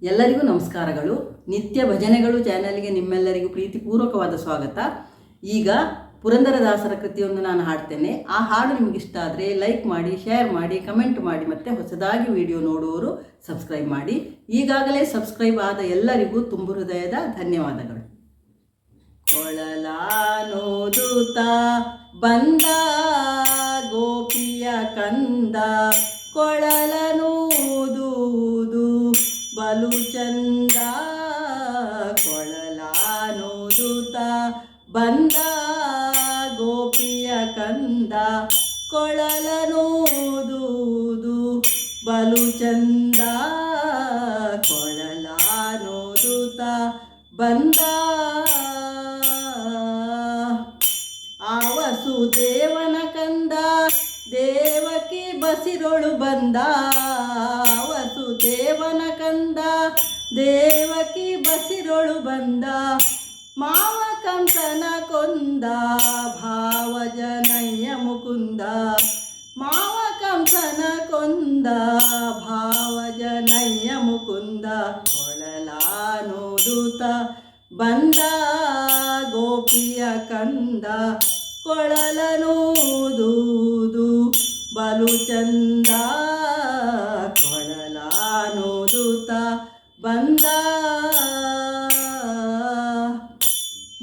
ಎಲ್ಲರಿಗೂ ನಮಸ್ಕಾರಗಳು. ನಿತ್ಯ ಭಜನೆಗಳು ಚಾನೆಲ್ಗೆ ನಿಮ್ಮೆಲ್ಲರಿಗೂ ಪ್ರೀತಿಪೂರ್ವಕವಾದ ಸ್ವಾಗತ. ಈಗ ಪುರಂದರದಾಸರ ಕೃತಿಯನ್ನು ನಾನು ಹಾಡ್ತೇನೆ. ಆ ಹಾಡು ನಿಮಗಿಷ್ಟ ಆದರೆ ಲೈಕ್ ಮಾಡಿ, ಶೇರ್ ಮಾಡಿ, ಕಮೆಂಟ್ ಮಾಡಿ, ಮತ್ತು ಹೊಸದಾಗಿ ವಿಡಿಯೋ ನೋಡುವವರು ಸಬ್ಸ್ಕ್ರೈಬ್ ಮಾಡಿ. ಈಗಾಗಲೇ ಸಬ್ಸ್ಕ್ರೈಬ್ ಆದ ಎಲ್ಲರಿಗೂ ತುಂಬು ಹೃದಯದ ಧನ್ಯವಾದಗಳು. ಕೊಳಲಾನೋದುತ ಬಂದ ಗೋಪಿಯ ಕಂದ, ಕೊಳಲನೂದುವುದು ಬಲು ಚಂದ. ಕೊಳಲಾನೋದುತ ಬಂದ ಗೋಪಿಯ ಕಂದ, ಕೊಳಲನೂದುವುದು ಬಲು ಚಂದ. ಕೊಳಲಾನೋದುತ ಬಂದ ವಸುದೇವನ ಕಂದ, ದೇವಕಿ ಬಸಿರೊಳು ಬಂದ. ವಸುದೇವನ ಕಂದ, ದೇವಕಿ ಬಸಿರೊಳು ಬಂದ. ಮಾವ ಕಂಸನ ಕೊಂದ, ಭಾವಜನಯ್ಯ ಮುಕುಂದ. ಮಾವ ಕಂಸನ ಕೊಂದ, ಭಾವಜನಯ್ಯ ಮುಕುಂದ. ಕೊಳಲಾನೋದುತ ಬಂದ ಗೋಪಿಯ ಕಂದ, ಕೊಳಲನೂದುವುದು ಬಲು ಚಂದ. ಕೊಳಲಾನೋದುತ ಬಂದ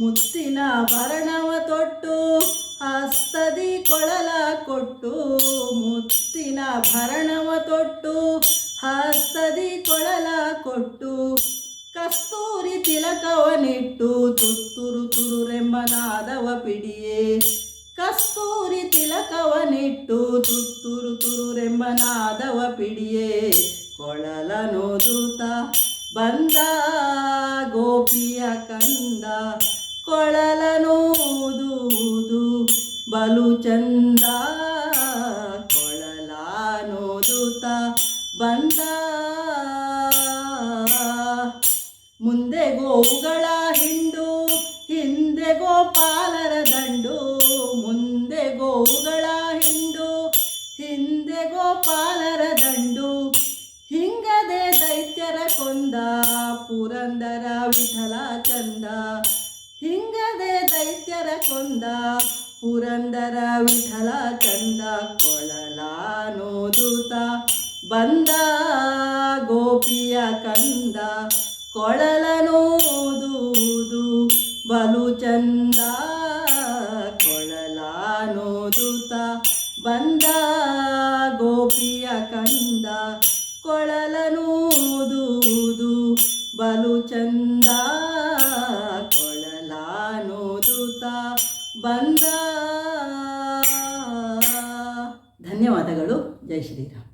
ಮುತ್ತಿನ ಭರಣವ ತೊಟ್ಟು, ಹಸ್ತದಿ ಕೊಳಲ ಕೊಟ್ಟು. ಮುತ್ತಿನ ಭರಣವ ತೊಟ್ಟು, ಹಸ್ತದಿ ಕೊಳಲ ಕೊಟ್ಟು. ಕಸ್ತೂರಿ ತಿಲಕವನಿಟ್ಟು, ತುತ್ತುರು ತುರುರೆಂಬನಾದವ ಪಿಡಿಯೇ. ಕಸ್ತೂರಿ ತಿಲಕವನಿಟ್ಟು, ತುತ್ತುರು ತುರುರೆಂಬನಾದವ ಪಿಡಿಯೇ. ಕೊಳಲನೋದುತ ಬಂದ ಗೋಪಿಯ ಕಂದ, ಕೊಳಲನೂದುವುದು ಬಲು ಚಂದ. ಕೊಳಲಾನೋದುತ ಬಂದ ಮುಂದೆ ಗೋವುಗಳ ಹಿಂಡು, ಹಿಂದೆ ಗೋಪಾಲರ ದಂಡು. ಮುಂದೆ ಗೋವುಗಳ ಹಿಂಡು, ಹಿಂದೆ ಗೋಪಾಲರ ದಂಡು. ಹಿಂಗದೆ ದೈತ್ಯರ ಕೊಂದ, ಪುರಂದರ ವಿಠಲ ಚಂದ. ಹಿಂಗದೆ ದೈತ್ಯರ ಕೊಂದ, ಪುರಂದರ ವಿಠಲ ಚಂದ. ಕೊಳಲಾನೋದುತ ಬಂದ ಗೋಪಿಯ ಕಂದ, ಕೊಳಲನೂದುವುದು ಬಲು ಚಂದ. ಕೊಳಲಾನೋದುತ ಬಂದ ಗೋಪಿಯ ಕಂದ, ಕೊಳಲನೂದುವುದು ಬಲು ಚಂದ. ಕೊಳಲಾನೋದುತ ಬಂದ. ಧನ್ಯವಾದಗಳು. ಜೈ ಶ್ರೀರಾಮ್.